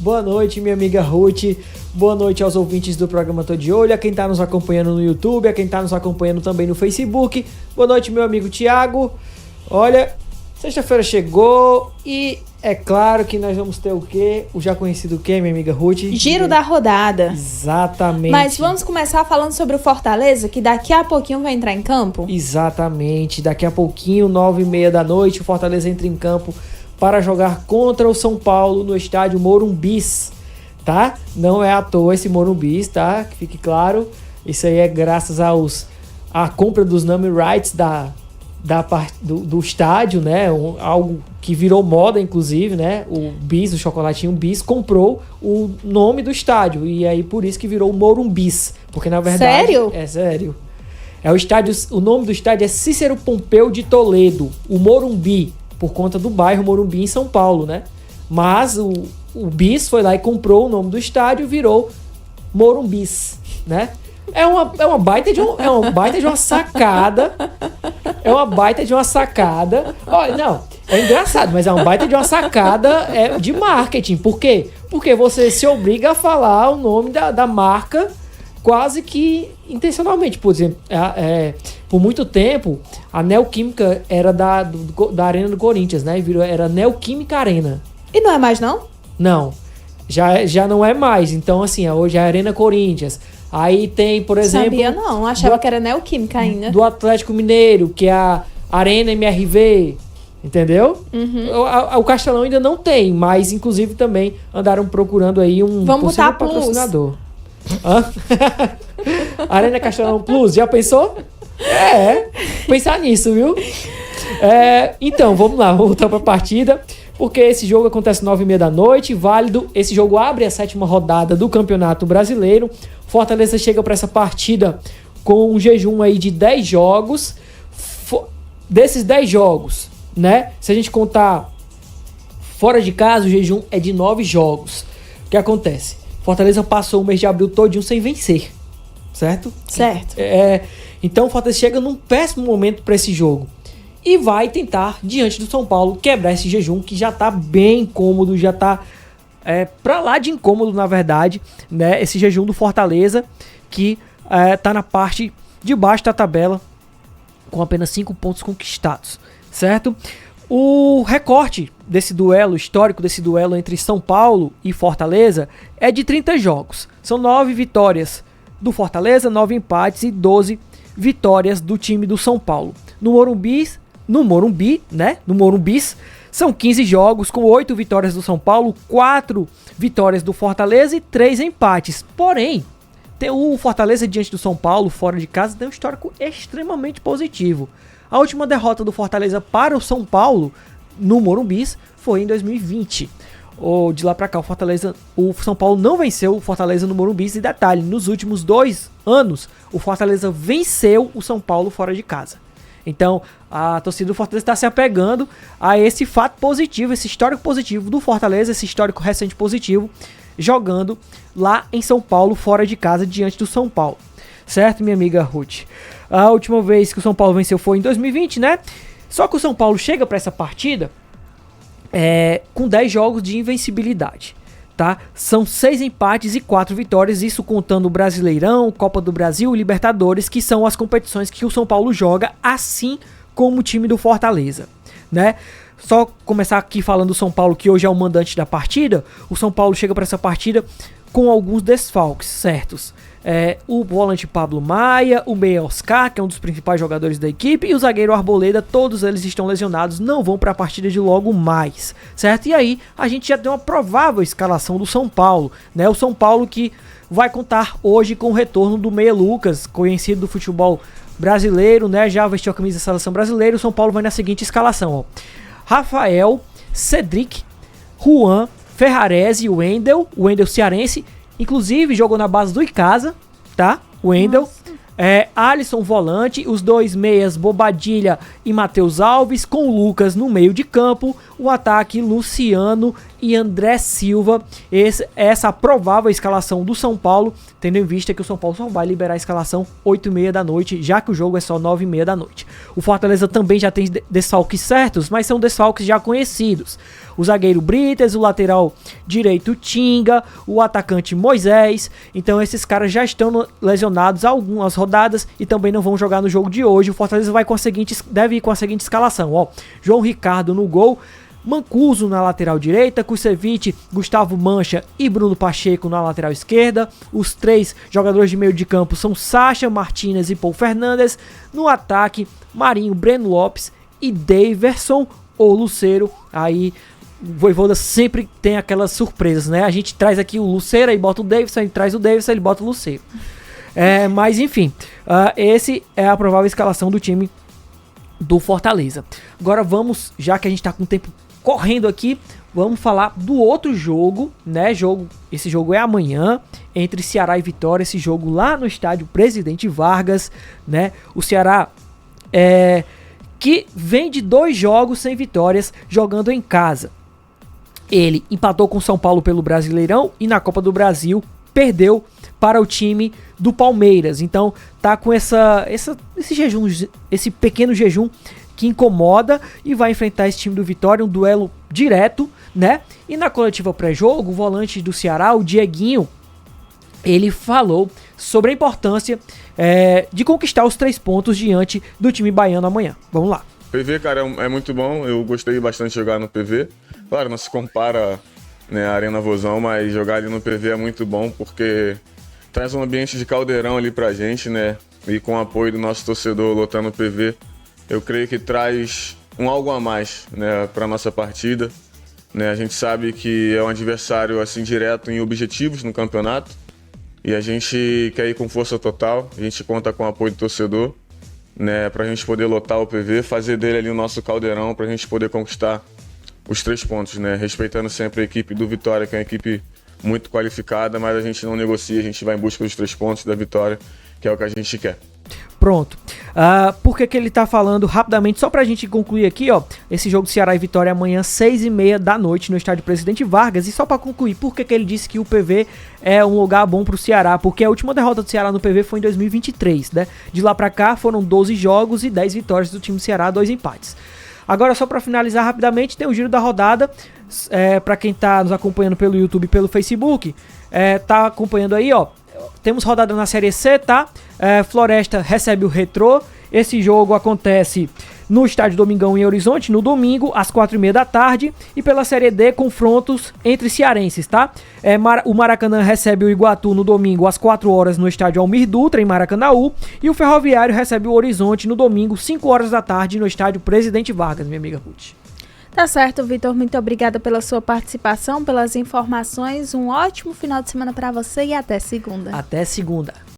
Boa noite, minha amiga Ruth. Boa noite aos ouvintes do programa Tô de Olho, a quem está nos acompanhando no YouTube, a quem está nos acompanhando também no Facebook. Boa noite, meu amigo Thiago. Olha, sexta-feira chegou e é claro que nós vamos ter o quê? O já conhecido o quê, minha amiga Ruth? Giro da rodada. Exatamente. Mas vamos começar falando sobre o Fortaleza, que daqui a pouquinho vai entrar em campo? Exatamente. Daqui a pouquinho, 9h30 da noite, o Fortaleza entra em campo para jogar contra o São Paulo no estádio Morumbis, tá? Não é à toa esse Morumbis, tá? Que fique claro. Isso aí é graças à compra dos name rights do estádio, né? Algo que virou moda, inclusive, né? O Bis, o chocolatinho Bis, comprou o nome do estádio. E aí por isso que virou o Morumbis. Porque na verdade... Sério? É sério. O nome do estádio é Cícero Pompeu de Toledo, o Morumbi, por conta do bairro Morumbi em São Paulo, né? Mas o Bis foi lá e comprou o nome do estádio e virou Morumbis, né? É uma baita de uma sacada. É uma baita de uma sacada. Olha, não, é engraçado, mas é uma baita de uma sacada de marketing. Por quê? Porque você se obriga a falar o nome da marca quase que intencionalmente. Por exemplo, por muito tempo, a Neoquímica era da Arena do Corinthians, né? Era Neoquímica Arena. E não é mais, não? Não, já não é mais. Então, assim, hoje é a Arena Corinthians. Aí tem, por exemplo... Sabia não, achava que era Neoquímica ainda. Do Atlético Mineiro, que é a Arena MRV, entendeu? Uhum. O Castelão ainda não tem, mas inclusive também andaram procurando aí um possível patrocinador. Hã? Arena Castelão Plus, já pensou? Pensar nisso, viu? Então, vamos lá, vamos voltar pra partida. Porque esse jogo acontece 9h30 da noite, válido. Esse jogo abre a 7ª rodada do Campeonato Brasileiro. Fortaleza chega para essa partida com um jejum aí de 10 jogos. Desses 10 jogos, né? Se a gente contar fora de casa, o jejum é de 9 jogos. O que acontece? Fortaleza passou o mês de abril todinho sem vencer, certo? Certo. Então o Fortaleza chega num péssimo momento para esse jogo. E vai tentar, diante do São Paulo, quebrar esse jejum que já tá bem incômodo, já tá pra lá de incômodo, na verdade, né? Esse jejum do Fortaleza, que tá na parte de baixo da tabela, com apenas 5 pontos conquistados, certo? O recorte desse duelo, histórico desse duelo entre São Paulo e Fortaleza, é de 30 jogos. São 9 vitórias do Fortaleza, 9 empates e 12 vitórias do time do São Paulo. No Morumbi, né? No Morumbis, são 15 jogos com 8 vitórias do São Paulo, 4 vitórias do Fortaleza e 3 empates. Porém, o Fortaleza diante do São Paulo, fora de casa, tem um histórico extremamente positivo. A última derrota do Fortaleza para o São Paulo, no Morumbis, foi em 2020. De lá pra cá, o São Paulo não venceu o Fortaleza no Morumbis. E detalhe, nos últimos 2 anos, o Fortaleza venceu o São Paulo fora de casa. Então, a torcida do Fortaleza está se apegando a esse fato positivo, esse histórico positivo do Fortaleza, esse histórico recente positivo, jogando lá em São Paulo, fora de casa, diante do São Paulo. Certo, minha amiga Ruth? A última vez que o São Paulo venceu foi em 2020, né? Só que o São Paulo chega para essa partida com 10 jogos de invencibilidade. Tá? São 6 empates e 4 vitórias, isso contando o Brasileirão, Copa do Brasil e Libertadores, que são as competições que o São Paulo joga, assim como o time do Fortaleza, né? Só começar aqui falando do São Paulo, que hoje é o mandante da partida. O São Paulo chega para essa partida com alguns desfalques certos. O volante Pablo Maia, o meia Oscar, que é um dos principais jogadores da equipe, e o zagueiro Arboleda, todos eles estão lesionados, não vão para a partida de logo mais, certo? E aí a gente já tem uma provável escalação do São Paulo, né? O São Paulo que vai contar hoje com o retorno do meia Lucas, conhecido do futebol brasileiro, né? Já vestiu a camisa da seleção brasileira. O São Paulo vai na seguinte escalação, ó: Rafael, Cedric, Juan, Ferrarese e o Wendel cearense. Inclusive, jogou na base do Icasa, tá? O Wendel. Alisson volante, os 2 meias, Bobadilha e Matheus Alves, com o Lucas no meio de campo, O ataque, Luciano e André Silva. Essa provável escalação do São Paulo, tendo em vista que o São Paulo só vai liberar a escalação 8h30 da noite, já que o jogo é só 9h30 da noite. O Fortaleza também já tem desfalques certos, mas são desfalques já conhecidos. O zagueiro Brites, o lateral direito Tinga, o atacante Moisés. Então esses caras já estão lesionados há algumas rodadas e também não vão jogar no jogo de hoje. O Fortaleza deve ir com a seguinte escalação, ó: João Ricardo no gol, Mancuso na lateral direita, Kusevich, Gustavo Mancha e Bruno Pacheco na lateral esquerda. Os 3 jogadores de meio de campo são Sacha, Martínez e Paul Fernandes. No ataque, Marinho, Breno Lopes e Daverson ou Lucero. Aí o Vojvoda sempre tem aquelas surpresas, né? A gente traz aqui o Lucero e bota o Daverson, a gente traz o Daverson e ele bota o Lucero. Mas enfim, esse é a provável escalação do time do Fortaleza. Agora vamos, já que a gente tá com o tempo correndo aqui, vamos falar do outro jogo, né? Esse jogo é amanhã, entre Ceará e Vitória, esse jogo lá no estádio Presidente Vargas, né? O Ceará que vem de 2 jogos sem vitórias jogando em casa. Ele empatou com o São Paulo pelo Brasileirão e na Copa do Brasil perdeu para o time do Palmeiras. Então tá com esse pequeno jejum que incomoda e vai enfrentar esse time do Vitória, um duelo direto, né? E na coletiva pré-jogo, o volante do Ceará, o Dieguinho, ele falou sobre a importância de conquistar os 3 pontos diante do time baiano amanhã. Vamos lá. PV, cara, é muito bom. Eu gostei bastante de jogar no PV. Claro, não se compara, né, a Arena Vozão, mas jogar ali no PV é muito bom porque traz um ambiente de caldeirão ali pra gente, né? E com o apoio do nosso torcedor lotando o PV, eu creio que traz algo a mais, né, pra nossa partida. Né? A gente sabe que é um adversário assim direto em objetivos no campeonato e a gente quer ir com força total. A gente conta com o apoio do torcedor, né, pra gente poder lotar o PV, fazer dele ali o nosso caldeirão pra gente poder conquistar os 3 pontos, né? Respeitando sempre a equipe do Vitória, que é uma equipe muito qualificada, mas a gente não negocia, a gente vai em busca dos 3 pontos da vitória, que é o que a gente quer. Pronto. Por que ele tá falando rapidamente, só pra gente concluir aqui, ó, esse jogo Ceará e Vitória amanhã 6h30 da noite no estádio Presidente Vargas. E só pra concluir, por que ele disse que o PV é um lugar bom pro Ceará? Porque a última derrota do Ceará no PV foi em 2023, né? De lá pra cá foram 12 jogos e 10 vitórias do time do Ceará, 2 empates. Agora, só para finalizar rapidamente, tem o giro da rodada. Para quem tá nos acompanhando pelo YouTube e pelo Facebook, tá acompanhando aí, ó. Temos rodada na Série C, tá? Floresta recebe o Retrô. Esse jogo acontece no estádio Domingão em Horizonte, no domingo, às 4h30 da tarde. E pela Série D, confrontos entre cearenses, tá? O Maracanã recebe o Iguatu no domingo, às 4h no estádio Almir Dutra, em Maracanaú. E o Ferroviário recebe o Horizonte no domingo, 5h da tarde, no estádio Presidente Vargas, minha amiga Ruth. Tá certo, Vitor. Muito obrigada pela sua participação, pelas informações. Um ótimo final de semana para você e até segunda. Até segunda.